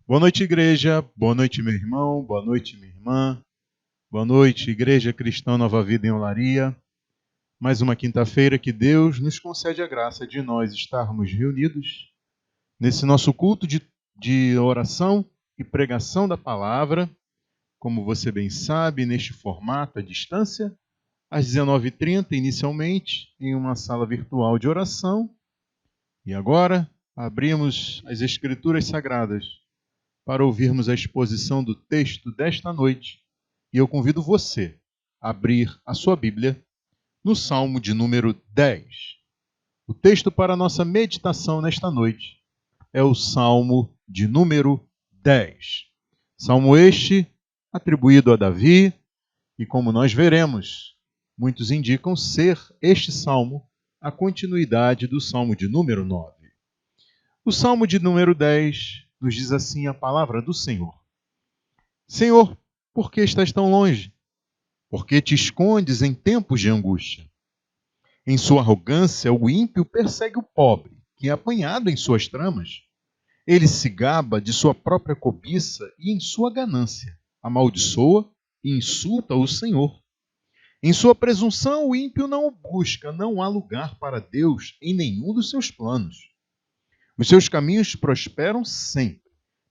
Boa noite, igreja. Boa noite, meu irmão. Boa noite, minha irmã. Boa noite, Igreja Cristã Nova Vida em Olaria. Mais uma quinta-feira que Deus nos concede a graça de nós estarmos reunidos nesse nosso culto de oração e pregação da palavra, como você bem sabe, neste formato à distância, às 19h30 inicialmente, em uma sala virtual de oração. E agora abrimos as Escrituras Sagradas para ouvirmos a exposição do texto desta noite. E eu convido você a abrir a sua Bíblia no Salmo de número 10. O texto para a nossa meditação nesta noite é o Salmo de número 10. Salmo este atribuído a Davi, e como nós veremos, muitos indicam ser este salmo a continuidade do Salmo de número 9. O Salmo de número 10 nos diz assim a palavra do Senhor: Senhor, por que estás tão longe? Por que te escondes em tempos de angústia? Em sua arrogância, o ímpio persegue o pobre, que é apanhado em suas tramas. Ele se gaba de sua própria cobiça e em sua ganância amaldiçoa e insulta o Senhor. Em sua presunção, o ímpio não o busca, não há lugar para Deus em nenhum dos seus planos. Os seus caminhos prosperam sempre.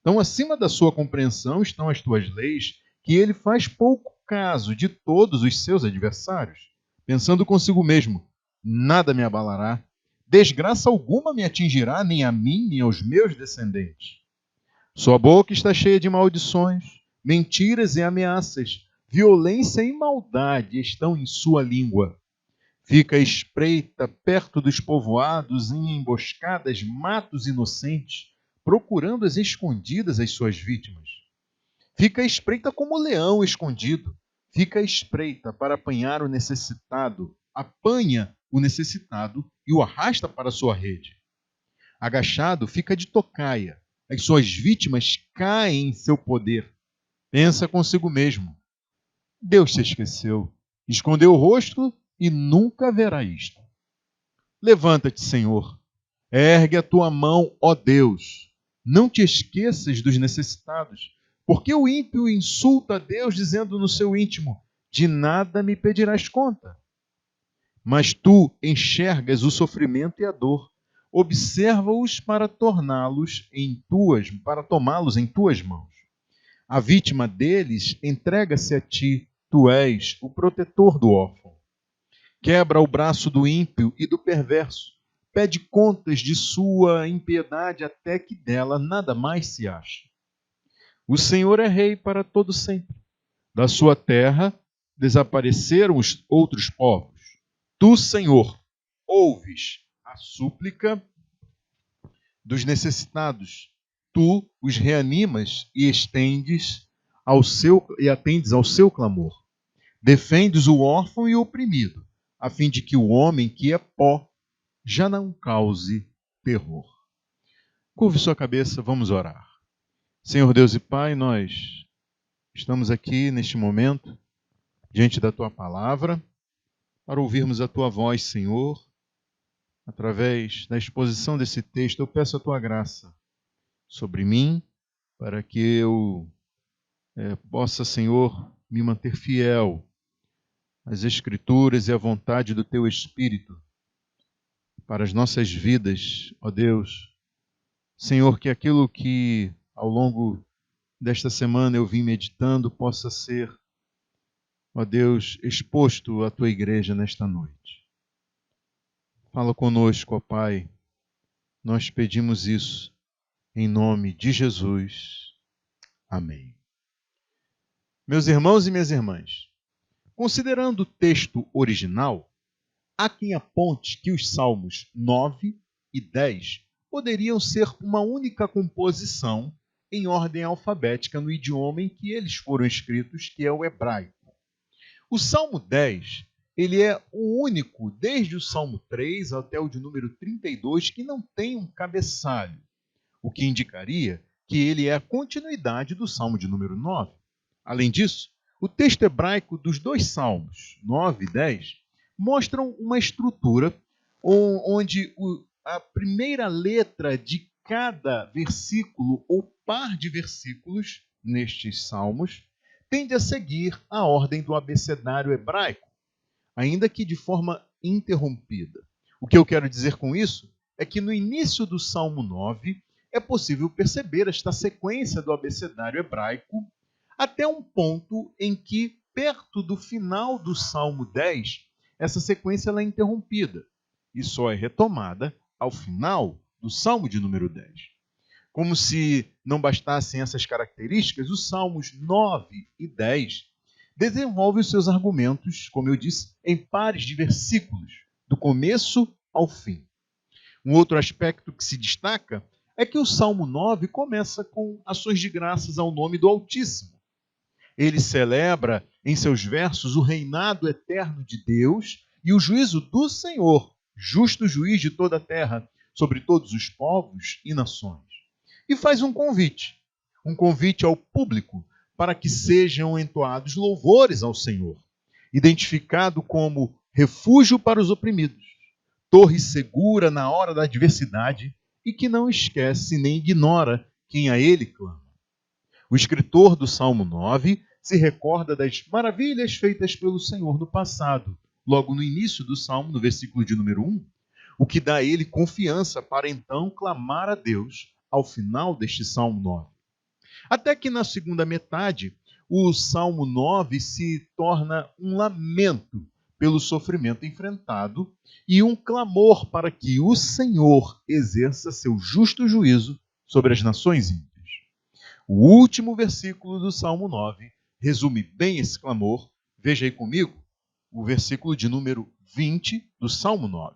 Tão acima da sua compreensão estão as tuas leis, que ele faz pouco caso de todos os seus adversários, pensando consigo mesmo: nada me abalará, desgraça alguma me atingirá, nem a mim, nem aos meus descendentes. Sua boca está cheia de maldições, mentiras e ameaças, violência e maldade estão em sua língua. Fica à espreita perto dos povoados, em emboscadas mata os inocentes, procurando às escondidas as suas vítimas. Fica à espreita como o leão escondido. Fica à espreita para apanhar o necessitado. Apanha o necessitado e o arrasta para a sua rede. Agachado, fica de tocaia. As suas vítimas caem em seu poder. Pensa consigo mesmo: Deus se esqueceu, escondeu o rosto e nunca verá isto. Levanta-te, Senhor, ergue a tua mão, ó Deus. Não te esqueças dos necessitados, porque o ímpio insulta a Deus, dizendo no seu íntimo: de nada me pedirás conta. Mas tu enxergas o sofrimento e a dor, observa-os para tomá-los em tuas mãos. A vítima deles entrega-se a ti, tu és o protetor do órfão. Quebra o braço do ímpio e do perverso, pede contas de sua impiedade até que dela nada mais se ache. O Senhor é rei para todo sempre. Da sua terra desapareceram os outros povos. Tu, Senhor, ouves a súplica dos necessitados. Tu os reanimas e atendes ao seu clamor. Defendes o órfão e o oprimido, a fim de que o homem que é pó já não cause terror. Curve sua cabeça, vamos orar. Senhor Deus e Pai, nós estamos aqui neste momento, diante da Tua palavra, para ouvirmos a Tua voz, Senhor. Através da exposição desse texto, eu peço a Tua graça sobre mim, para que eu possa, Senhor, me manter fiel às Escrituras e à vontade do Teu Espírito para as nossas vidas, ó Deus. Senhor, que aquilo que ao longo desta semana eu vim meditando possa ser, ó Deus, exposto à Tua igreja nesta noite. Fala conosco, ó Pai. Nós pedimos isso em nome de Jesus. Amém. Meus irmãos e minhas irmãs, considerando o texto original, há quem aponte que os salmos 9 e 10 poderiam ser uma única composição em ordem alfabética no idioma em que eles foram escritos, que é o hebraico. O Salmo 10, ele é o único, desde o Salmo 3 até o de número 32, que não tem um cabeçalho, o que indicaria que ele é a continuidade do Salmo de número 9. Além disso, o texto hebraico dos dois salmos, 9 e 10, mostram uma estrutura onde a primeira letra de cada versículo ou par de versículos nestes salmos tende a seguir a ordem do abecedário hebraico, ainda que de forma interrompida. O que eu quero dizer com isso é que no início do Salmo 9 é possível perceber esta sequência do abecedário hebraico até um ponto em que, perto do final do Salmo 10, essa sequência ela é interrompida e só é retomada ao final do Salmo de número 10. Como se não bastassem essas características, os Salmos 9 e 10 desenvolvem os seus argumentos, como eu disse, em pares de versículos, do começo ao fim. Um outro aspecto que se destaca é que o Salmo 9 começa com ações de graças ao nome do Altíssimo. Ele celebra em seus versos o reinado eterno de Deus e o juízo do Senhor, justo juiz de toda a terra, sobre todos os povos e nações. E faz um convite ao público para que sejam entoados louvores ao Senhor, identificado como refúgio para os oprimidos, torre segura na hora da adversidade e que não esquece nem ignora quem a ele clama. O escritor do Salmo 9 se recorda das maravilhas feitas pelo Senhor no passado, logo no início do Salmo, no versículo de número 1, o que dá a ele confiança para então clamar a Deus ao final deste Salmo 9. Até que na segunda metade, o Salmo 9 se torna um lamento pelo sofrimento enfrentado e um clamor para que o Senhor exerça seu justo juízo sobre as nações ímpias. O último versículo do Salmo 9 resume bem esse clamor. Veja aí comigo o versículo de número 20 do Salmo 9.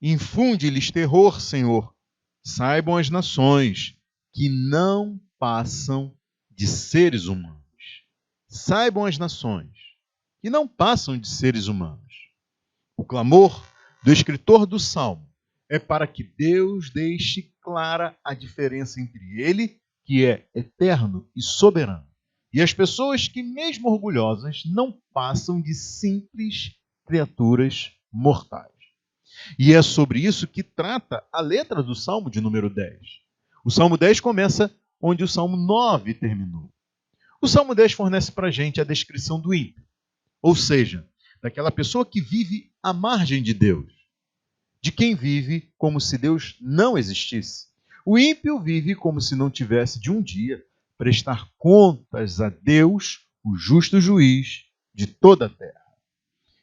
Infunde-lhes terror, Senhor. Saibam as nações que não passam de seres humanos. Saibam as nações que não passam de seres humanos. O clamor do escritor do Salmo é para que Deus deixe clara a diferença entre ele, que é eterno e soberano, e as pessoas que, mesmo orgulhosas, não passam de simples criaturas mortais. E é sobre isso que trata a letra do Salmo de número 10. O Salmo 10 começa onde o Salmo 9 terminou. O Salmo 10 fornece para a gente a descrição do ímpio, ou seja, daquela pessoa que vive à margem de Deus, de quem vive como se Deus não existisse. O ímpio vive como se não tivesse de um dia prestar contas a Deus, o justo juiz de toda a terra.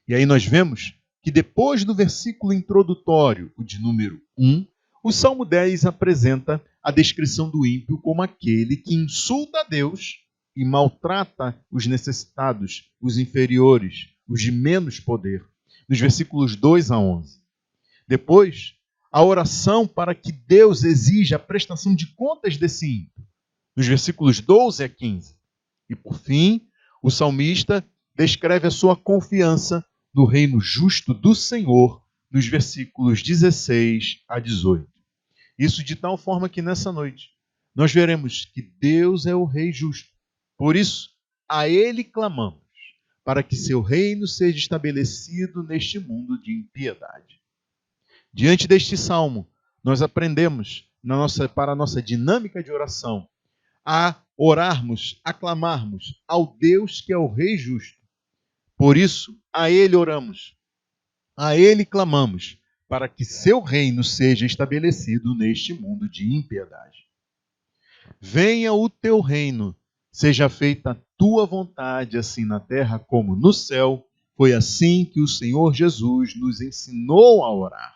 E aí nós vemos que depois do versículo introdutório, o de número 1, o Salmo 10 apresenta a descrição do ímpio como aquele que insulta a Deus e maltrata os necessitados, os inferiores, os de menos poder, nos versículos 2 a 11. Depois, a oração para que Deus exija a prestação de contas desse ímpio, nos versículos 12 a 15. E, por fim, o salmista descreve a sua confiança no reino justo do Senhor, nos versículos 16 a 18. Isso de tal forma que nessa noite nós veremos que Deus é o Rei justo. Por isso, a Ele clamamos, para que seu reino seja estabelecido neste mundo de impiedade. Diante deste salmo, nós aprendemos, para a nossa dinâmica de oração, a orarmos, a clamarmos ao Deus que é o Rei justo. Por isso, a Ele oramos, a Ele clamamos, para que seu reino seja estabelecido neste mundo de impiedade. Venha o teu reino, seja feita a tua vontade, assim na terra como no céu. Foi assim que o Senhor Jesus nos ensinou a orar.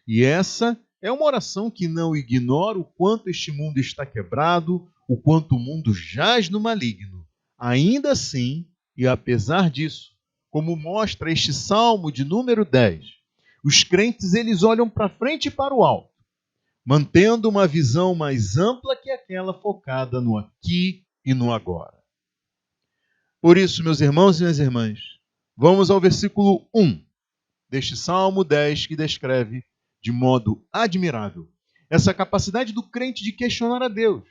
E essa é uma oração que não ignora o quanto este mundo está quebrado, o quanto o mundo jaz no maligno. Ainda assim, e apesar disso, como mostra este Salmo de número 10, os crentes eles olham para frente e para o alto, mantendo uma visão mais ampla que aquela focada no aqui e no agora. Por isso, meus irmãos e minhas irmãs, vamos ao versículo 1 deste Salmo 10, que descreve de modo admirável essa capacidade do crente de questionar a Deus,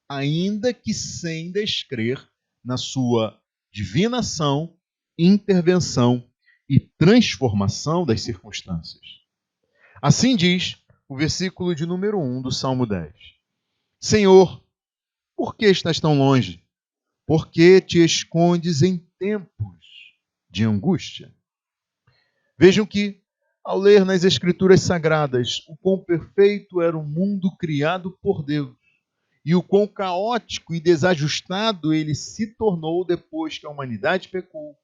ainda que sem descrer na sua divina ação, intervenção e transformação das circunstâncias. Assim diz o versículo de número 1 do Salmo 10. Senhor, por que estás tão longe? Por que te escondes em tempos de angústia? Vejam que, ao ler nas Escrituras Sagradas o quão perfeito era o mundo criado por Deus e o quão caótico e desajustado ele se tornou depois que a humanidade pecou,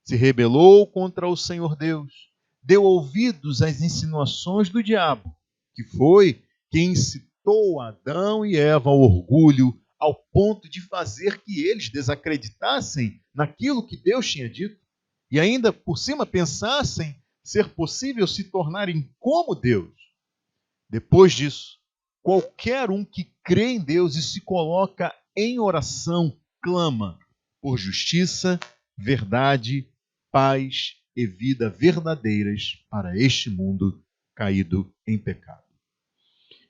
se rebelou contra o Senhor Deus, deu ouvidos às insinuações do diabo, que foi quem incitou Adão e Eva ao orgulho, ao ponto de fazer que eles desacreditassem naquilo que Deus tinha dito e ainda por cima pensassem ser possível se tornarem como Deus. Depois disso, qualquer um que crê em Deus e se coloca em oração, clama por justiça, verdade, paz e vida verdadeiras para este mundo caído em pecado.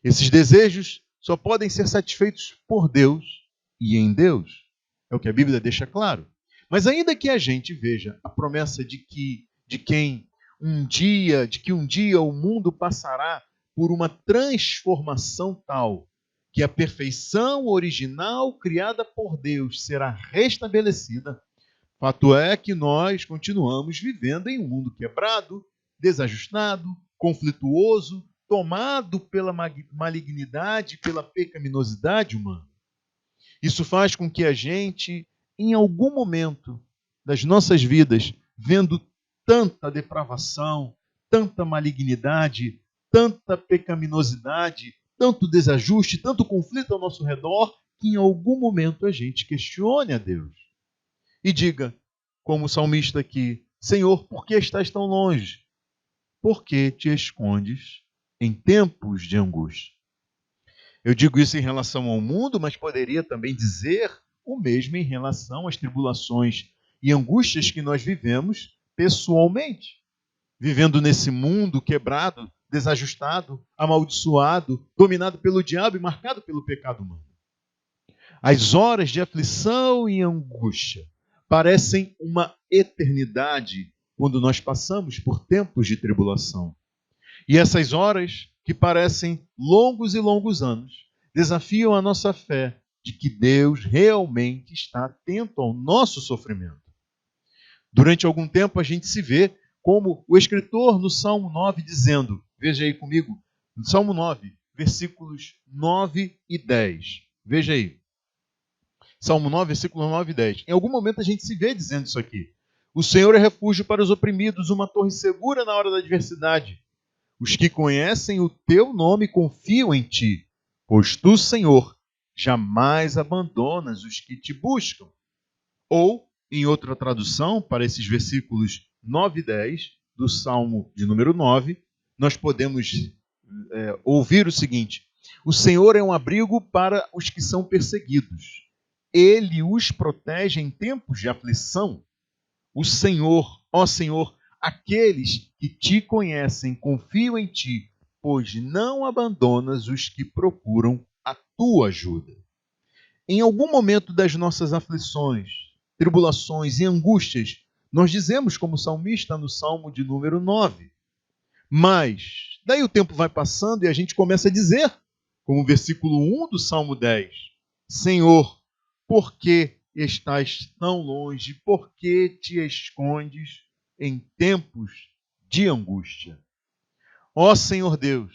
Esses desejos só podem ser satisfeitos por Deus e em Deus. É o que a Bíblia deixa claro. Mas ainda que a gente veja a promessa de que um dia o mundo passará por uma transformação tal que a perfeição original criada por Deus será restabelecida, fato é que nós continuamos vivendo em um mundo quebrado, desajustado, conflituoso, tomado pela malignidade, pela pecaminosidade humana. Isso faz com que a gente, em algum momento das nossas vidas, vendo tanta depravação, tanta malignidade, tanta pecaminosidade, tanto desajuste, tanto conflito ao nosso redor, que em algum momento a gente questione a Deus. E diga, como o salmista aqui, Senhor, por que estás tão longe? Por que te escondes em tempos de angústia? Eu digo isso em relação ao mundo, mas poderia também dizer o mesmo em relação às tribulações e angústias que nós vivemos pessoalmente. Vivendo nesse mundo quebrado, desajustado, amaldiçoado, dominado pelo diabo e marcado pelo pecado humano. As horas de aflição e angústia parecem uma eternidade quando nós passamos por tempos de tribulação. E essas horas, que parecem longos e longos anos, desafiam a nossa fé de que Deus realmente está atento ao nosso sofrimento. Durante algum tempo a gente se vê como o escritor no Salmo 9 dizendo, veja aí comigo, no Salmo 9, versículos 9 e 10. Veja aí. Salmo 9, versículos 9 e 10. Em algum momento a gente se vê dizendo isso aqui. O Senhor é refúgio para os oprimidos, uma torre segura na hora da adversidade. Os que conhecem o teu nome confiam em ti, pois tu, Senhor, jamais abandonas os que te buscam. Ou, em outra tradução, para esses versículos 9 e 10 do Salmo de número 9, nós podemos ouvir o seguinte: o Senhor é um abrigo para os que são perseguidos. Ele os protege em tempos de aflição. O Senhor, ó Senhor, aqueles que te conhecem confiam em ti, pois não abandonas os que procuram a tua ajuda. Em algum momento das nossas aflições, tribulações e angústias, nós dizemos como salmista no Salmo de número 9. Mas, daí o tempo vai passando e a gente começa a dizer, como o versículo 1 do Salmo 10, Senhor, por que estás tão longe? Por que te escondes em tempos de angústia? Ó Senhor Deus,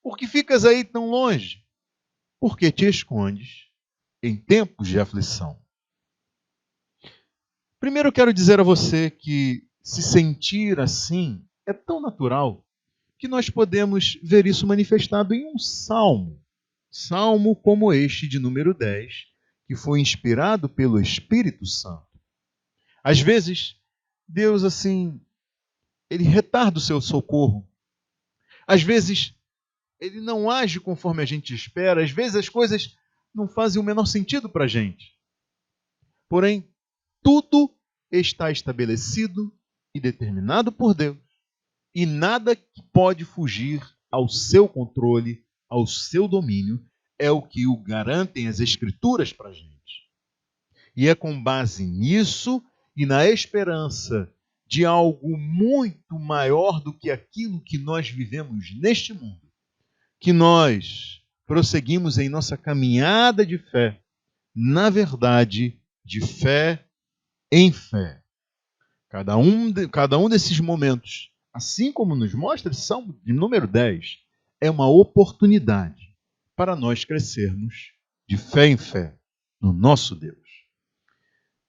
por que ficas aí tão longe? Por que te escondes em tempos de aflição? Primeiro eu quero dizer a você que se sentir assim é tão natural que nós podemos ver isso manifestado em um salmo. Salmo como este de número 10, que foi inspirado pelo Espírito Santo. Às vezes, Deus, assim, ele retarda o seu socorro. Às vezes, ele não age conforme a gente espera. Às vezes, as coisas não fazem o menor sentido para a gente. Porém, tudo está estabelecido e determinado por Deus. E nada que pode fugir ao seu controle, ao seu domínio, é o que o garantem as Escrituras para a gente. E é com base nisso e na esperança de algo muito maior do que aquilo que nós vivemos neste mundo, que nós prosseguimos em nossa caminhada de fé, na verdade, de fé em fé. Cada um desses momentos, assim como nos mostra esse Salmo de número 10, é uma oportunidade para nós crescermos de fé em fé no nosso Deus.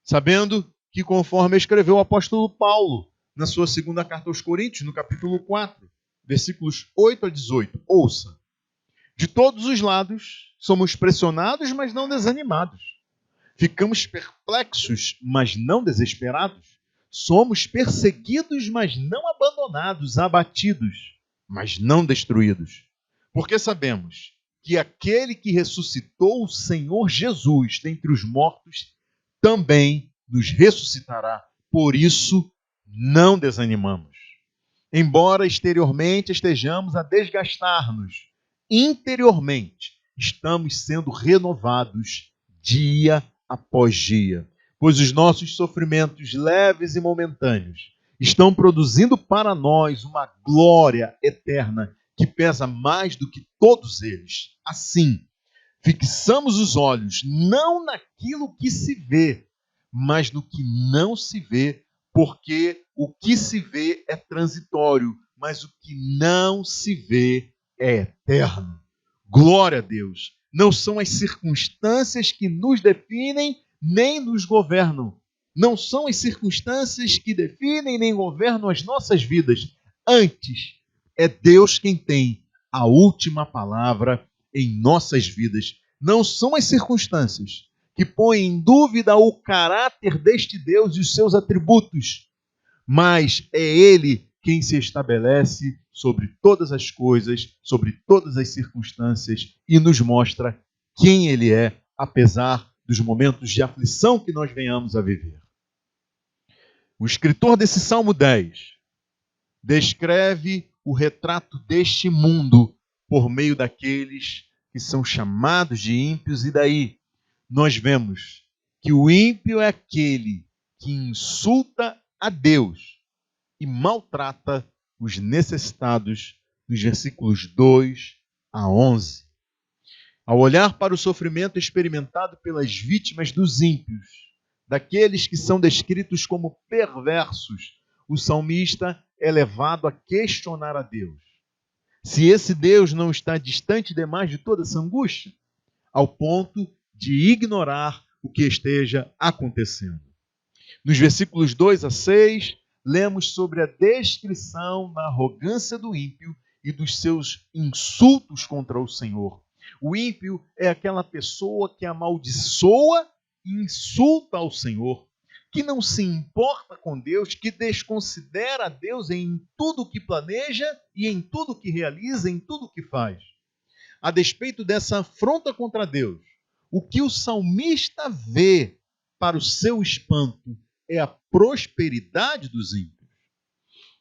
Sabendo que, conforme escreveu o apóstolo Paulo na sua segunda carta aos Coríntios, no capítulo 4, versículos 8 a 18, ouça: de todos os lados somos pressionados, mas não desanimados. Ficamos perplexos, mas não desesperados. Somos perseguidos, mas não abandonados, abatidos, mas não destruídos. Porque sabemos que aquele que ressuscitou o Senhor Jesus dentre os mortos também nos ressuscitará. Por isso, não desanimamos. Embora exteriormente estejamos a desgastar-nos, interiormente estamos sendo renovados dia após dia, pois os nossos sofrimentos leves e momentâneos estão produzindo para nós uma glória eterna que pesa mais do que todos eles. Assim, fixamos os olhos não naquilo que se vê, mas no que não se vê, porque o que se vê é transitório, mas o que não se vê é eterno. Glória a Deus! Não são as circunstâncias que nos definem nem nos governam. Não são as circunstâncias que definem nem governam as nossas vidas. Antes, é Deus quem tem a última palavra em nossas vidas. Não são as circunstâncias que põem em dúvida o caráter deste Deus e os seus atributos, mas é Ele quem se estabelece sobre todas as coisas, sobre todas as circunstâncias e nos mostra quem Ele é, apesar dos momentos de aflição que nós venhamos a viver. O escritor desse Salmo 10 descreve o retrato deste mundo por meio daqueles que são chamados de ímpios, e daí nós vemos que o ímpio é aquele que insulta a Deus e maltrata os necessitados, nos versículos 2 a 11. Ao olhar para o sofrimento experimentado pelas vítimas dos ímpios, daqueles que são descritos como perversos, o salmista é levado a questionar a Deus. Se esse Deus não está distante demais de toda essa angústia, ao ponto de ignorar o que esteja acontecendo. Nos versículos 2 a 6, lemos sobre a descrição da arrogância do ímpio e dos seus insultos contra o Senhor. O ímpio é aquela pessoa que amaldiçoa e insulta ao Senhor, que não se importa com Deus, que desconsidera a Deus em tudo que planeja e em tudo que realiza, em tudo que faz. A despeito dessa afronta contra Deus, o que o salmista vê para o seu espanto é a prosperidade dos ímpios.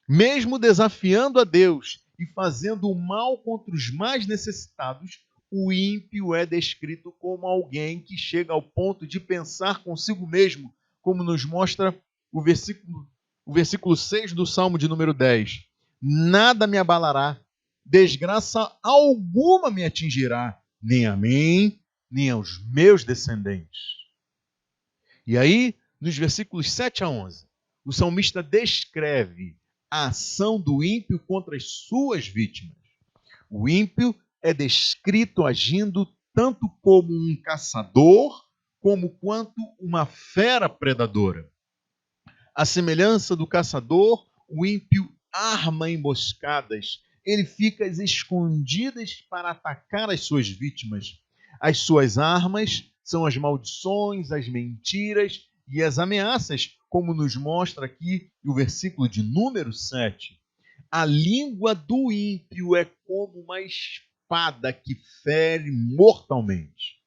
Mesmo desafiando a Deus e fazendo o mal contra os mais necessitados, o ímpio é descrito como alguém que chega ao ponto de pensar consigo mesmo, como nos mostra o versículo 6 do Salmo de número 10. Nada me abalará, desgraça alguma me atingirá, nem a mim, nem aos meus descendentes. E aí, nos versículos 7 a 11, o salmista descreve a ação do ímpio contra as suas vítimas. O ímpio é descrito agindo tanto como um caçador, como quanto uma fera predadora. À semelhança do caçador, o ímpio arma emboscadas. Ele fica às escondidas para atacar as suas vítimas. As suas armas são as maldições, as mentiras e as ameaças, como nos mostra aqui o versículo de número 7. A língua do ímpio é como uma espada que fere mortalmente.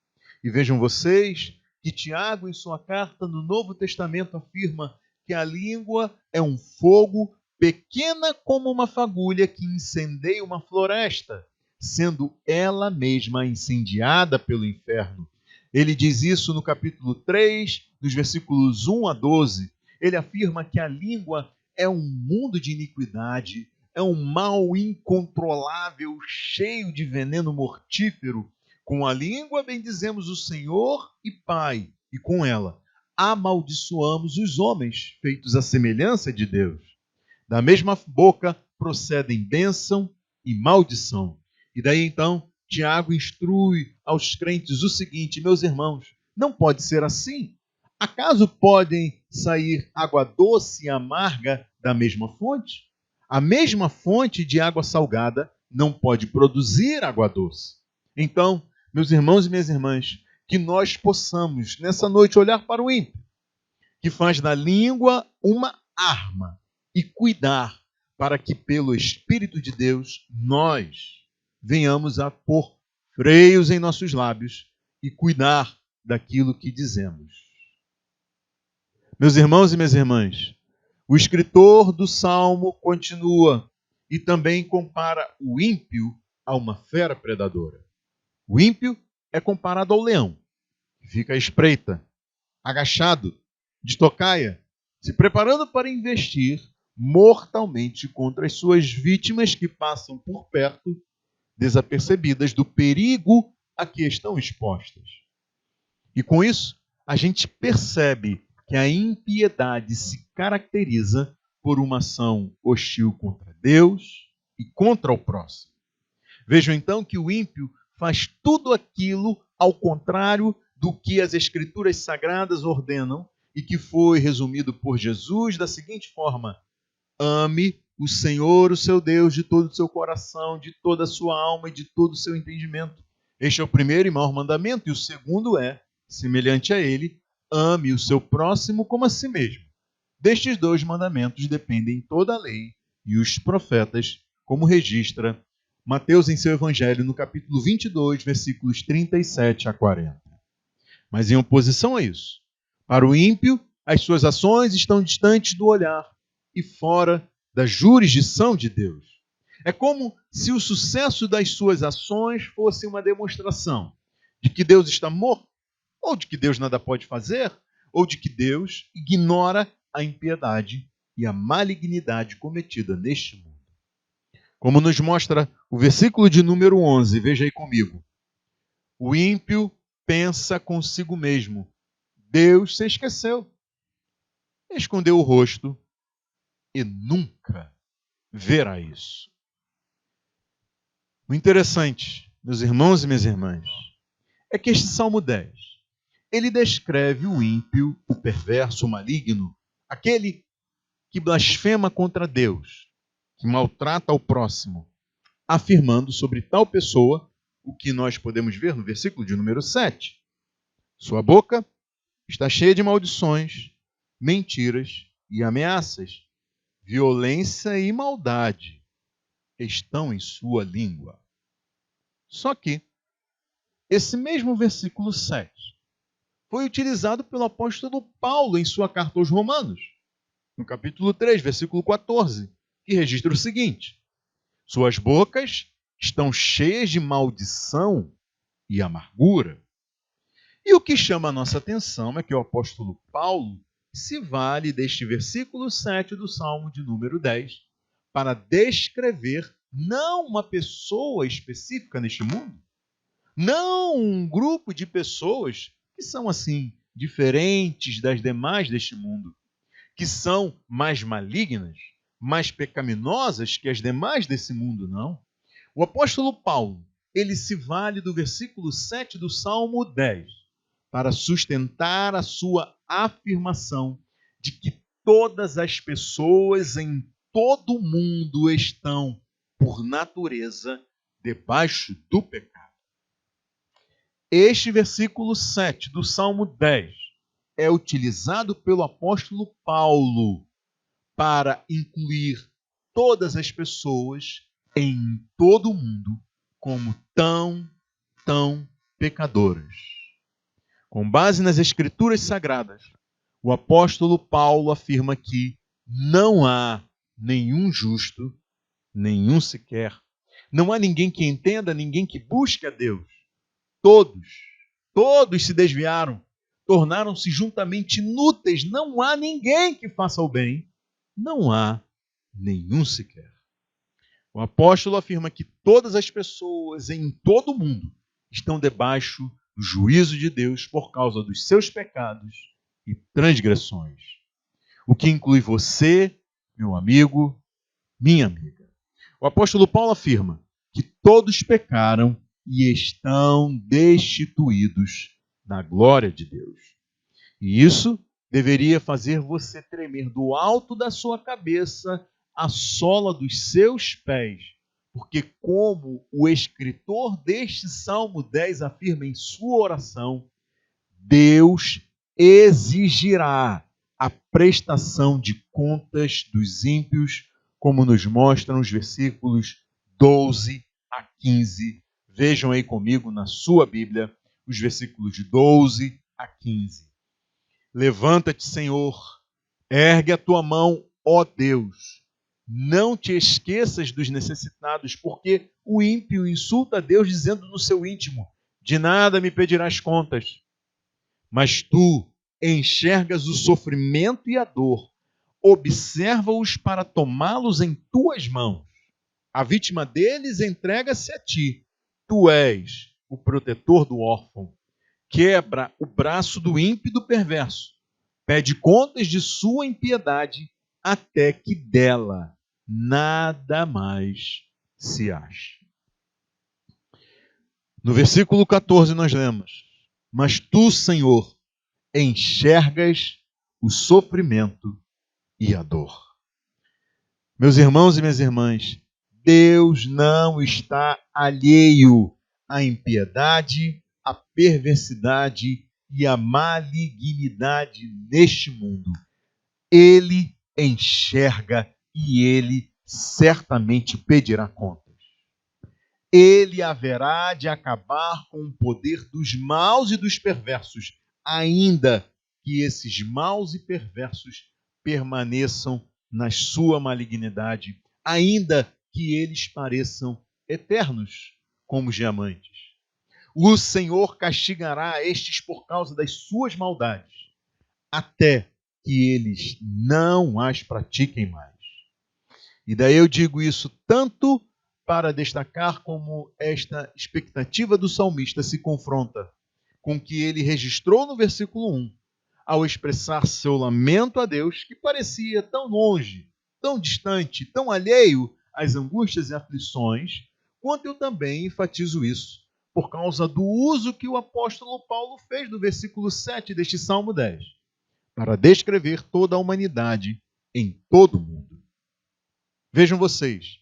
E vejam vocês que Tiago, em sua carta no Novo Testamento, afirma que a língua é um fogo pequena como uma fagulha que incendeia uma floresta, sendo ela mesma incendiada pelo inferno. Ele diz isso no capítulo 3, dos versículos 1 a 12. Ele afirma que a língua é um mundo de iniquidade, é um mal incontrolável, cheio de veneno mortífero. Com a língua bendizemos o Senhor e Pai, e com ela amaldiçoamos os homens, feitos à semelhança de Deus. Da mesma boca procedem bênção e maldição. E daí então, Tiago instrui aos crentes o seguinte: meus irmãos, não pode ser assim. Acaso podem sair água doce e amarga da mesma fonte? A mesma fonte de água salgada não pode produzir água doce. Então, meus irmãos e minhas irmãs, que nós possamos nessa noite olhar para o ímpio, que faz da língua uma arma, e cuidar para que pelo Espírito de Deus nós venhamos a pôr freios em nossos lábios e cuidar daquilo que dizemos. Meus irmãos e minhas irmãs, o escritor do Salmo continua e também compara o ímpio a uma fera predadora. O ímpio é comparado ao leão, que fica à espreita, agachado, de tocaia, se preparando para investir mortalmente contra as suas vítimas que passam por perto, desapercebidas do perigo a que estão expostas. E com isso, a gente percebe que a impiedade se caracteriza por uma ação hostil contra Deus e contra o próximo. Vejam então que o ímpio faz tudo aquilo ao contrário do que as Escrituras Sagradas ordenam e que foi resumido por Jesus da seguinte forma: ame o Senhor, o seu Deus, de todo o seu coração, de toda a sua alma e de todo o seu entendimento. Este é o primeiro e maior mandamento, e o segundo é, semelhante a ele, ame o seu próximo como a si mesmo. Destes dois mandamentos dependem toda a lei e os profetas, como registra Mateus em seu Evangelho, no capítulo 22, versículos 37 a 40. Mas em oposição a isso, para o ímpio, as suas ações estão distantes do olhar e fora da jurisdição de Deus. É como se o sucesso das suas ações fosse uma demonstração de que Deus está morto, ou de que Deus nada pode fazer, ou de que Deus ignora a impiedade e a malignidade cometida neste mundo. Como nos mostra o versículo de número 11, veja aí comigo. O ímpio pensa consigo mesmo: Deus se esqueceu, escondeu o rosto e nunca verá isso. O interessante, meus irmãos e minhas irmãs, é que este Salmo 10, ele descreve o ímpio, o perverso, o maligno, aquele que blasfema contra Deus, que maltrata o próximo, afirmando sobre tal pessoa o que nós podemos ver no versículo de número 7. Sua boca está cheia de maldições, mentiras e ameaças. Violência e maldade estão em sua língua. Só que esse mesmo versículo 7 foi utilizado pelo apóstolo Paulo em sua carta aos Romanos, no capítulo 3, versículo 14, que registra o seguinte: suas bocas estão cheias de maldição e amargura. E o que chama a nossa atenção é que o apóstolo Paulo se vale deste versículo 7 do Salmo de número 10 para descrever não uma pessoa específica neste mundo, não um grupo de pessoas que são assim diferentes das demais deste mundo, que são mais malignas, mais pecaminosas que as demais desse mundo, não. O apóstolo Paulo, ele se vale do versículo 7 do Salmo 10 para sustentar a sua afirmação de que todas as pessoas em todo o mundo estão, por natureza, debaixo do pecado. Este versículo 7 do Salmo 10 é utilizado pelo apóstolo Paulo para incluir todas as pessoas em todo o mundo como tão pecadoras. Com base nas Escrituras Sagradas, o apóstolo Paulo afirma que não há nenhum justo, nenhum sequer. Não há ninguém que entenda, ninguém que busque a Deus. Todos se desviaram, tornaram-se juntamente inúteis. Não há ninguém que faça o bem. Não há nenhum sequer. O apóstolo afirma que todas as pessoas em todo o mundo estão debaixo do juízo de Deus por causa dos seus pecados e transgressões. O que inclui você, meu amigo, minha amiga. O apóstolo Paulo afirma que todos pecaram e estão destituídos da glória de Deus. E isso deveria fazer você tremer do alto da sua cabeça à sola dos seus pés, porque como o escritor deste Salmo 10 afirma em sua oração, Deus exigirá a prestação de contas dos ímpios, como nos mostram os versículos 12 a 15. Vejam aí comigo na sua Bíblia, os versículos de 12 a 15. Levanta-te, Senhor, ergue a tua mão, ó Deus. Não te esqueças dos necessitados, porque o ímpio insulta a Deus dizendo no seu íntimo, de nada me pedirás contas. Mas tu enxergas o sofrimento e a dor, observa-os para tomá-los em tuas mãos. A vítima deles entrega-se a ti. Tu és o protetor do órfão. Quebra o braço do ímpio e do perverso. Pede contas de sua impiedade, até que dela nada mais se ache. No versículo 14 nós lemos, mas tu, Senhor, enxergas o sofrimento e a dor. Meus irmãos e minhas irmãs, Deus não está alheio à impiedade, à perversidade e à malignidade neste mundo. Ele enxerga e ele certamente pedirá contas. Ele haverá de acabar com o poder dos maus e dos perversos, ainda que esses maus e perversos permaneçam na sua malignidade, ainda que eles pareçam eternos como os diamantes. O Senhor castigará estes por causa das suas maldades, até que eles não as pratiquem mais. E daí eu digo isso tanto para destacar como esta expectativa do salmista se confronta com o que ele registrou no versículo 1, ao expressar seu lamento a Deus, que parecia tão longe, tão distante, tão alheio às angústias e aflições, quanto eu também enfatizo isso, por causa do uso que o apóstolo Paulo fez do versículo 7 deste Salmo 10, para descrever toda a humanidade em todo o mundo. Vejam vocês,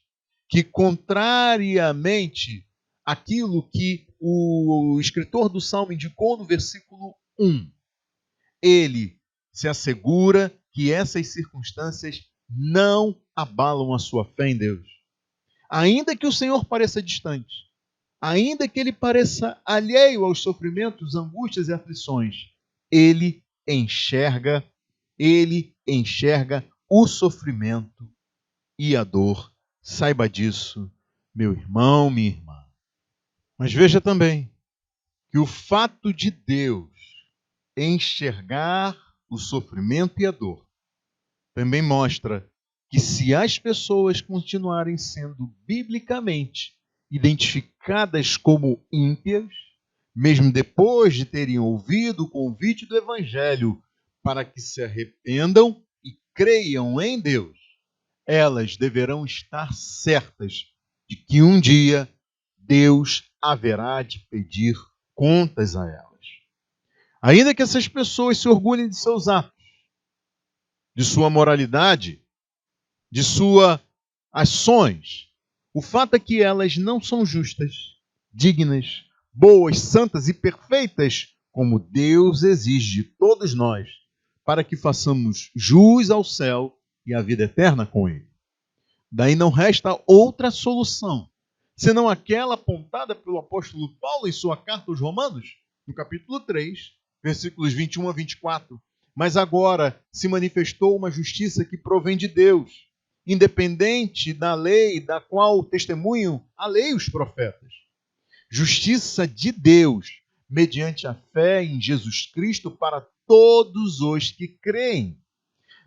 que contrariamente àquilo que o escritor do Salmo indicou no versículo 1, ele se assegura que essas circunstâncias não abalam a sua fé em Deus. Ainda que o Senhor pareça distante, ainda que ele pareça alheio aos sofrimentos, angústias e aflições, ele enxerga o sofrimento e a dor. Saiba disso, meu irmão, minha irmã. Mas veja também que o fato de Deus enxergar o sofrimento e a dor também mostra que se as pessoas continuarem sendo biblicamente identificadas como ímpias, mesmo depois de terem ouvido o convite do Evangelho para que se arrependam e creiam em Deus, elas deverão estar certas de que um dia Deus haverá de pedir contas a elas. Ainda que essas pessoas se orgulhem de seus atos, de sua moralidade, de suas ações, o fato é que elas não são justas, dignas, boas, santas e perfeitas, como Deus exige de todos nós, para que façamos jus ao céu e a vida eterna com ele. Daí não resta outra solução, senão aquela apontada pelo apóstolo Paulo em sua carta aos Romanos, no capítulo 3, versículos 21 a 24. Mas agora se manifestou uma justiça que provém de Deus, independente da lei da qual testemunham a lei e os profetas. Justiça de Deus, mediante a fé em Jesus Cristo para todos os que creem.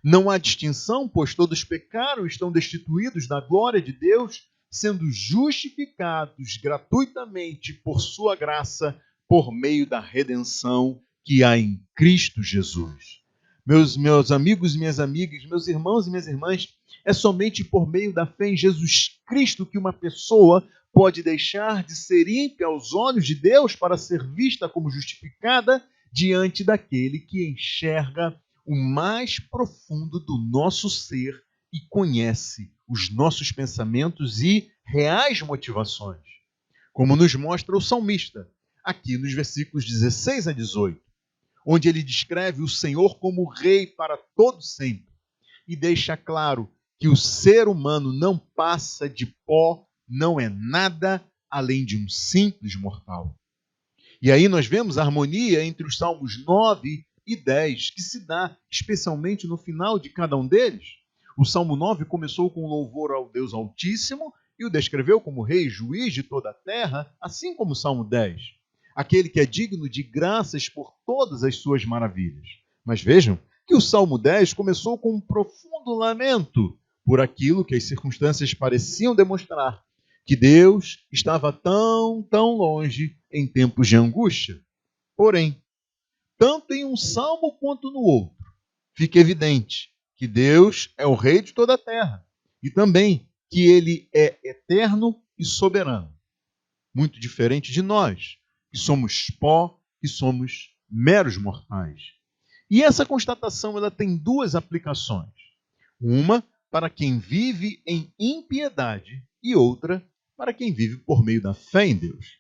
Não há distinção, pois todos pecaram e estão destituídos da glória de Deus, sendo justificados gratuitamente por sua graça, por meio da redenção que há em Cristo Jesus. Meus amigos e minhas amigas, meus irmãos e minhas irmãs, é somente por meio da fé em Jesus Cristo que uma pessoa pode deixar de ser ímpia aos olhos de Deus para ser vista como justificada diante daquele que enxerga o mais profundo do nosso ser e conhece os nossos pensamentos e reais motivações, como nos mostra o salmista, aqui nos versículos 16 a 18, onde ele descreve o Senhor como Rei para todo sempre e deixa claro que o ser humano não passa de pó, não é nada além de um simples mortal. E aí nós vemos a harmonia entre os Salmos 9 e 10, que se dá especialmente no final de cada um deles. O Salmo 9 começou com louvor ao Deus Altíssimo e o descreveu como Rei e Juiz de toda a terra, assim como o Salmo 10, aquele que é digno de graças por todas as suas maravilhas. Mas vejam que o Salmo 10 começou com um profundo lamento por aquilo que as circunstâncias pareciam demonstrar, que Deus estava tão longe em tempos de angústia. Porém, tanto em um salmo quanto no outro, fica evidente que Deus é o Rei de toda a terra e também que Ele é eterno e soberano. Muito diferente de nós, que somos pó, que somos meros mortais. E essa constatação ela tem duas aplicações. Uma para quem vive em impiedade e outra para quem vive por meio da fé em Deus.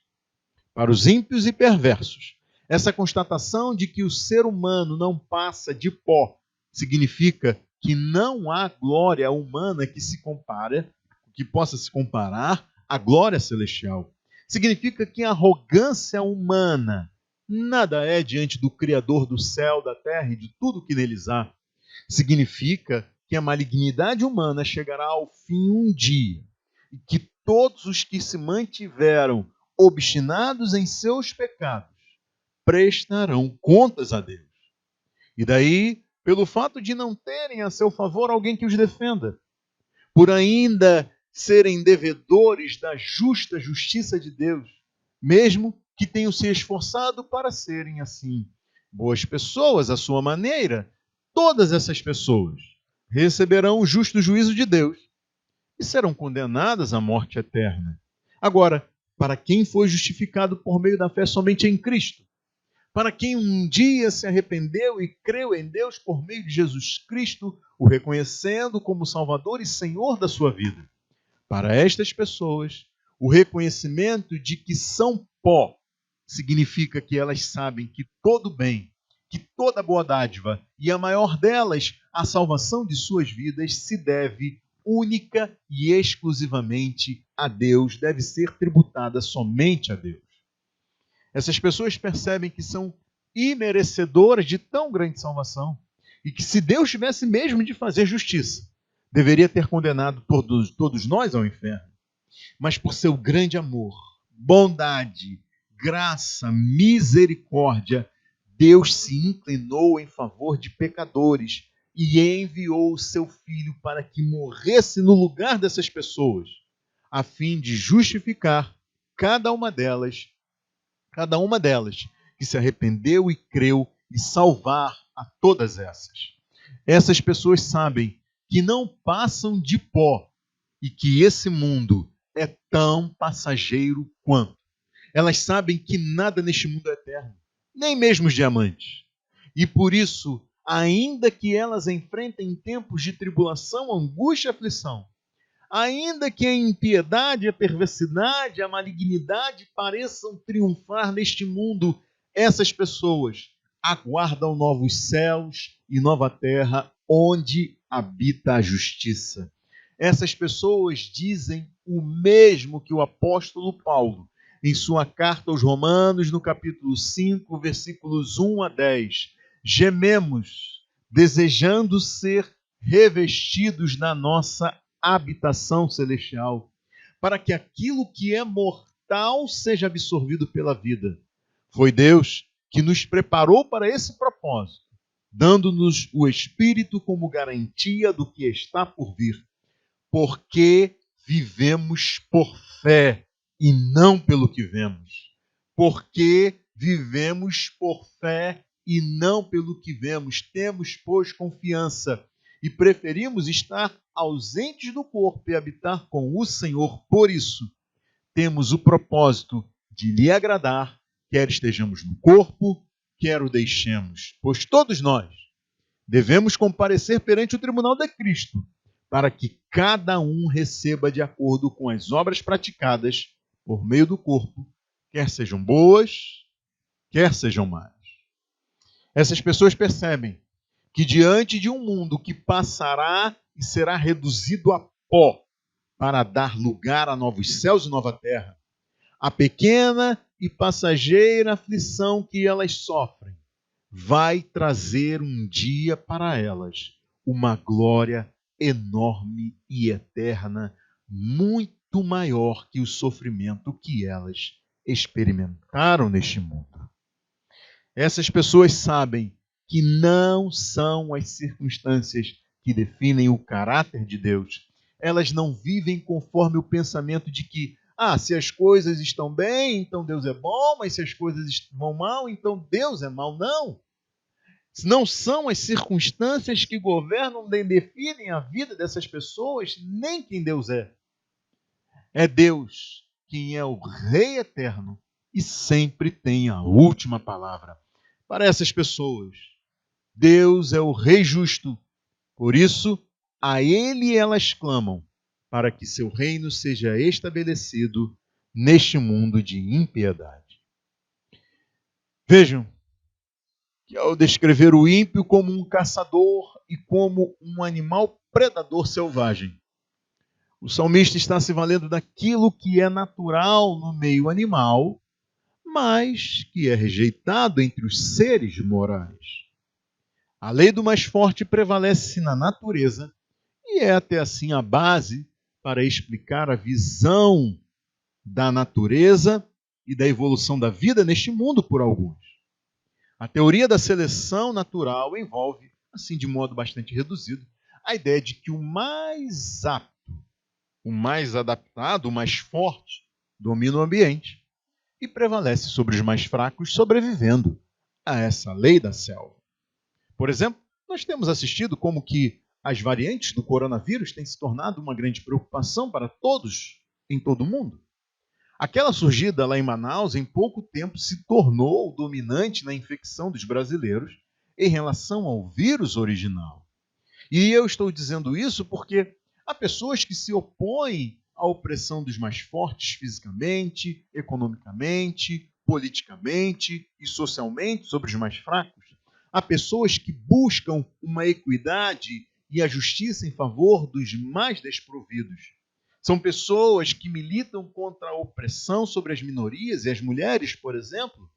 Para os ímpios e perversos, essa constatação de que o ser humano não passa de pó significa que não há glória humana que possa se comparar à glória celestial. Significa que a arrogância humana nada é diante do Criador do céu, da terra e de tudo que neles há. Significa que a malignidade humana chegará ao fim um dia e que todos os que se mantiveram obstinados em seus pecados prestarão contas a Deus. E daí, pelo fato de não terem a seu favor alguém que os defenda, por ainda serem devedores da justa justiça de Deus, mesmo que tenham se esforçado para serem assim boas pessoas à sua maneira, todas essas pessoas receberão o justo juízo de Deus e serão condenadas à morte eterna. Agora, para quem foi justificado por meio da fé somente em Cristo, para quem um dia se arrependeu e creu em Deus por meio de Jesus Cristo, o reconhecendo como Salvador e Senhor da sua vida, para estas pessoas, o reconhecimento de que são pó significa que elas sabem que todo bem, que toda boa dádiva e a maior delas, a salvação de suas vidas, se deve única e exclusivamente a Deus, deve ser tributada somente a Deus. Essas pessoas percebem que são imerecedoras de tão grande salvação e que se Deus tivesse mesmo de fazer justiça, deveria ter condenado todos nós ao inferno. Mas por seu grande amor, bondade, graça, misericórdia, Deus se inclinou em favor de pecadores e enviou o seu Filho para que morresse no lugar dessas pessoas, a fim de justificar cada uma delas que se arrependeu e creu, e salvar a todas essas. Essas pessoas sabem que não passam de pó e que esse mundo é tão passageiro quanto. Elas sabem que nada neste mundo é eterno, nem mesmo os diamantes. E por isso, ainda que elas enfrentem tempos de tribulação, angústia e aflição, ainda que a impiedade, a perversidade, a malignidade pareçam triunfar neste mundo, essas pessoas aguardam novos céus e nova terra onde habita a justiça. Essas pessoas dizem o mesmo que o apóstolo Paulo, em sua carta aos Romanos, no capítulo 5, versículos 1 a 10. Gememos, desejando ser revestidos da nossa habitação celestial, para que aquilo que é mortal seja absorvido pela vida. Foi Deus que nos preparou para esse propósito, dando-nos o Espírito como garantia do que está por vir. Porque vivemos por fé e não pelo que vemos. Porque vivemos por fé e não pelo que vemos. Temos, pois, confiança e preferimos estar ausentes do corpo e habitar com o Senhor. Por isso, temos o propósito de lhe agradar, quer estejamos no corpo, quer o deixemos. Pois todos nós devemos comparecer perante o tribunal de Cristo, para que cada um receba de acordo com as obras praticadas por meio do corpo, quer sejam boas, quer sejam más. Essas pessoas percebem que diante de um mundo que passará e será reduzido a pó para dar lugar a novos céus e nova terra, a pequena e passageira aflição que elas sofrem vai trazer um dia para elas uma glória enorme e eterna, muito maior que o sofrimento que elas experimentaram neste mundo. Essas pessoas sabem que não são as circunstâncias que definem o caráter de Deus. Elas não vivem conforme o pensamento de que, se as coisas estão bem, então Deus é bom, mas se as coisas vão mal, então Deus é mau. Não. Não são as circunstâncias que governam nem definem a vida dessas pessoas, nem quem Deus é. É Deus quem é o Rei eterno e sempre tem a última palavra. Para essas pessoas, Deus é o Rei justo. Por isso, a Ele elas clamam, para que seu reino seja estabelecido neste mundo de impiedade. Vejam que ao descrever o ímpio como um caçador e como um animal predador selvagem, o salmista está se valendo daquilo que é natural no meio animal, mas que é rejeitado entre os seres morais. A lei do mais forte prevalece na natureza e é até assim a base para explicar a visão da natureza e da evolução da vida neste mundo por alguns. A teoria da seleção natural envolve, assim de modo bastante reduzido, a ideia de que o mais apto, o mais adaptado, o mais forte, domina o ambiente e prevalece sobre os mais fracos, sobrevivendo a essa lei da selva. Por exemplo, nós temos assistido como que as variantes do coronavírus têm se tornado uma grande preocupação para todos em todo o mundo. Aquela surgida lá em Manaus, em pouco tempo, se tornou dominante na infecção dos brasileiros em relação ao vírus original. E eu estou dizendo isso porque há pessoas que se opõem à opressão dos mais fortes fisicamente, economicamente, politicamente e socialmente sobre os mais fracos. Há pessoas que buscam uma equidade e a justiça em favor dos mais desprovidos. São pessoas que militam contra a opressão sobre as minorias e as mulheres, por exemplo.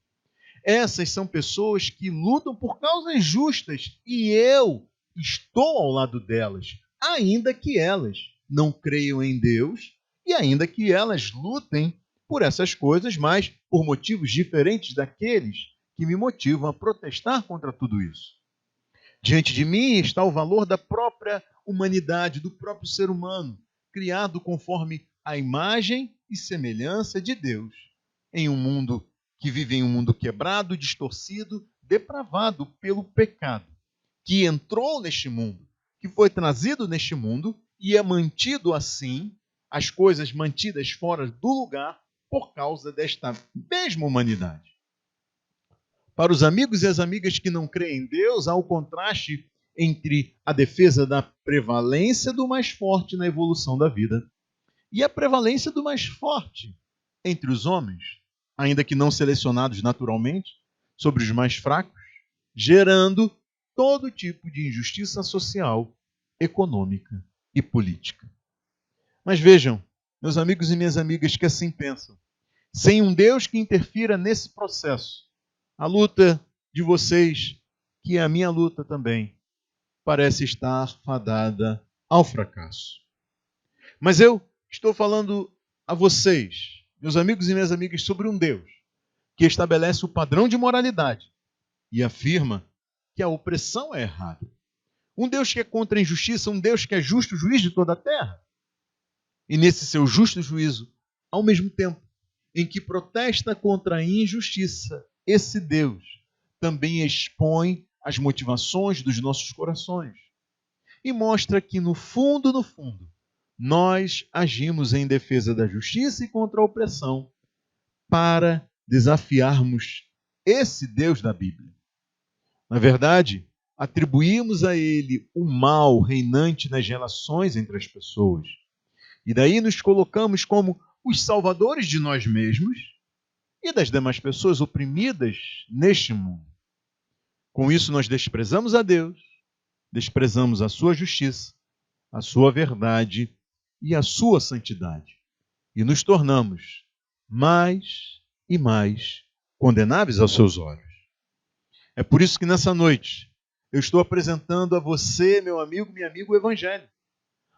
Essas são pessoas que lutam por causas justas e eu estou ao lado delas, ainda que elas não creiam em Deus e ainda que elas lutem por essas coisas, mas por motivos diferentes daqueles que me motivam a protestar contra tudo isso. Diante de mim está o valor da própria humanidade, do próprio ser humano, criado conforme a imagem e semelhança de Deus, em um mundo que vive em um mundo quebrado, distorcido, depravado pelo pecado, que entrou neste mundo, que foi trazido neste mundo e é mantido assim, as coisas mantidas fora do lugar por causa desta mesma humanidade. Para os amigos e as amigas que não creem em Deus, há o contraste entre a defesa da prevalência do mais forte na evolução da vida e a prevalência do mais forte entre os homens, ainda que não selecionados naturalmente, sobre os mais fracos, gerando todo tipo de injustiça social, econômica e política. Mas vejam, meus amigos e minhas amigas que assim pensam, sem um Deus que interfira nesse processo, a luta de vocês, que é a minha luta também, parece estar fadada ao fracasso. Mas eu estou falando a vocês, meus amigos e minhas amigas, sobre um Deus que estabelece o padrão de moralidade e afirma que a opressão é errada. Um Deus que é contra a injustiça, um Deus que é justo juiz de toda a terra. E nesse seu justo juízo, ao mesmo tempo em que protesta contra a injustiça, esse Deus também expõe as motivações dos nossos corações e mostra que, no fundo, nós agimos em defesa da justiça e contra a opressão para desafiarmos esse Deus da Bíblia. Na verdade, atribuímos a ele o mal reinante nas relações entre as pessoas. E daí nos colocamos como os salvadores de nós mesmos e das demais pessoas oprimidas neste mundo. Com isso, nós desprezamos a Deus, desprezamos a sua justiça, a sua verdade e a sua santidade. E nos tornamos mais e mais condenáveis aos seus olhos. É por isso que nessa noite eu estou apresentando a você, meu amigo, minha amiga, o Evangelho.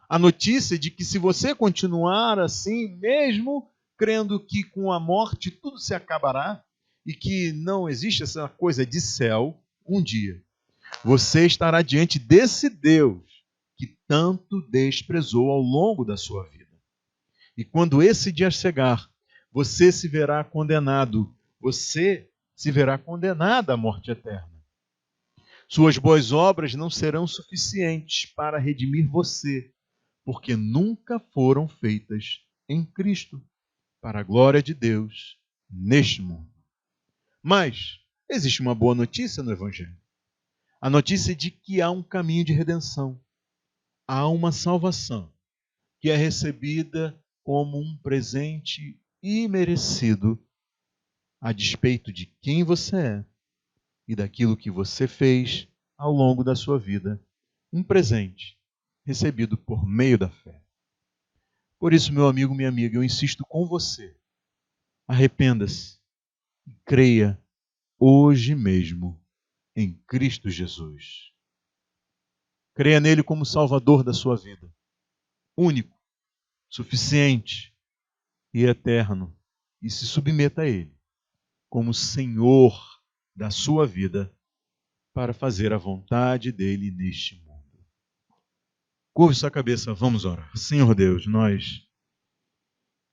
A notícia de que se você continuar assim, mesmo crendo que com a morte tudo se acabará e que não existe essa coisa de céu, um dia você estará diante desse Deus que tanto desprezou ao longo da sua vida. E quando esse dia chegar, você se verá condenado, você se verá condenada à morte eterna. Suas boas obras não serão suficientes para redimir você, porque nunca foram feitas em Cristo, para a glória de Deus neste mundo. Mas existe uma boa notícia no Evangelho. A notícia de que há um caminho de redenção. Há uma salvação que é recebida como um presente imerecido a despeito de quem você é e daquilo que você fez ao longo da sua vida. Um presente recebido por meio da fé. Por isso, meu amigo, minha amiga, eu insisto com você. Arrependa-se e creia hoje mesmo em Cristo Jesus. Creia nele como Salvador da sua vida. Único, suficiente e eterno. E se submeta a ele como Senhor da sua vida para fazer a vontade dele neste mundo. Curve sua cabeça, vamos orar. Senhor Deus, nós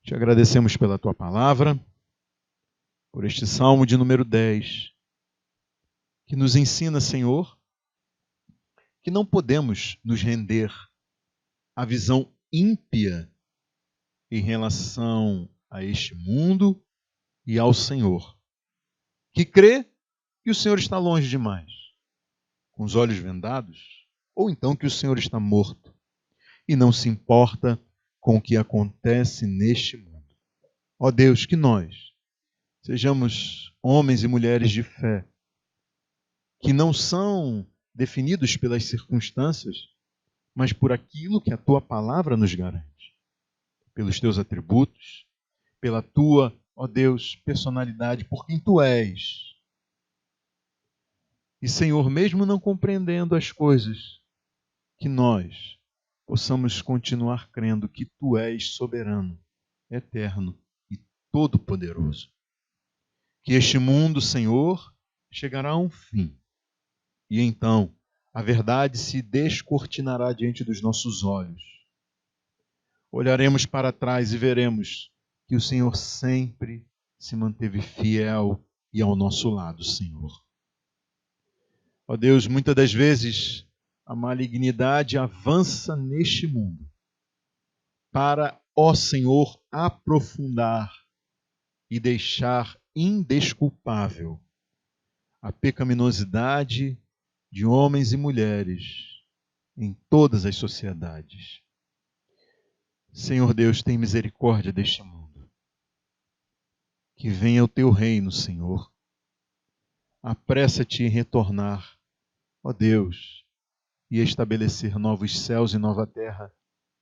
te agradecemos pela tua palavra, por este Salmo de número 10, que nos ensina, Senhor, que não podemos nos render à visão ímpia em relação a este mundo e ao Senhor, que crê que o Senhor está longe demais, com os olhos vendados, ou então que o Senhor está morto e não se importa com o que acontece neste mundo. Ó Deus, que nós sejamos homens e mulheres de fé, que não são definidos pelas circunstâncias, mas por aquilo que a tua palavra nos garante, pelos teus atributos, pela tua, ó Deus, personalidade, por quem tu és. E, Senhor, mesmo não compreendendo as coisas, que nós possamos continuar crendo que tu és soberano, eterno e todo-poderoso. Que este mundo, Senhor, chegará a um fim. E então a verdade se descortinará diante dos nossos olhos. Olharemos para trás e veremos que o Senhor sempre se manteve fiel e ao nosso lado, Senhor. Ó Deus, muitas das vezes a malignidade avança neste mundo para, ó Senhor, aprofundar e deixar indesculpável a pecaminosidade de homens e mulheres em todas as sociedades. Senhor Deus, tem misericórdia deste mundo. Que venha o teu reino, Senhor. Apressa-te em retornar, ó Deus, e estabelecer novos céus e nova terra,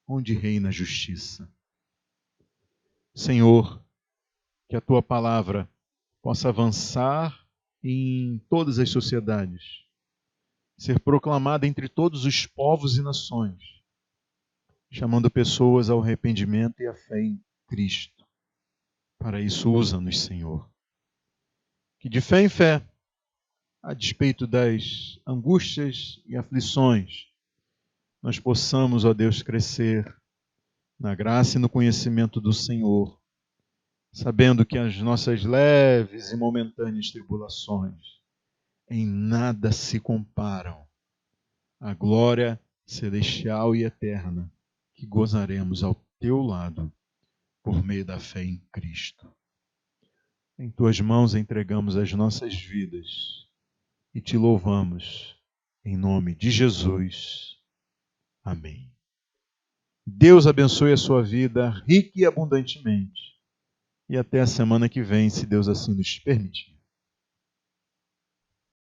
onde reina a justiça. Senhor, que a tua palavra possa avançar em todas as sociedades, ser proclamada entre todos os povos e nações, chamando pessoas ao arrependimento e à fé em Cristo. Para isso, usa-nos, Senhor. Que de fé em fé, a despeito das angústias e aflições, nós possamos, ó Deus, crescer na graça e no conhecimento do Senhor, sabendo que as nossas leves e momentâneas tribulações em nada se comparam à glória celestial e eterna que gozaremos ao teu lado por meio da fé em Cristo. Em tuas mãos entregamos as nossas vidas e te louvamos em nome de Jesus. Amém. Deus abençoe a sua vida rica e abundantemente. E até a semana que vem, se Deus assim nos permitir.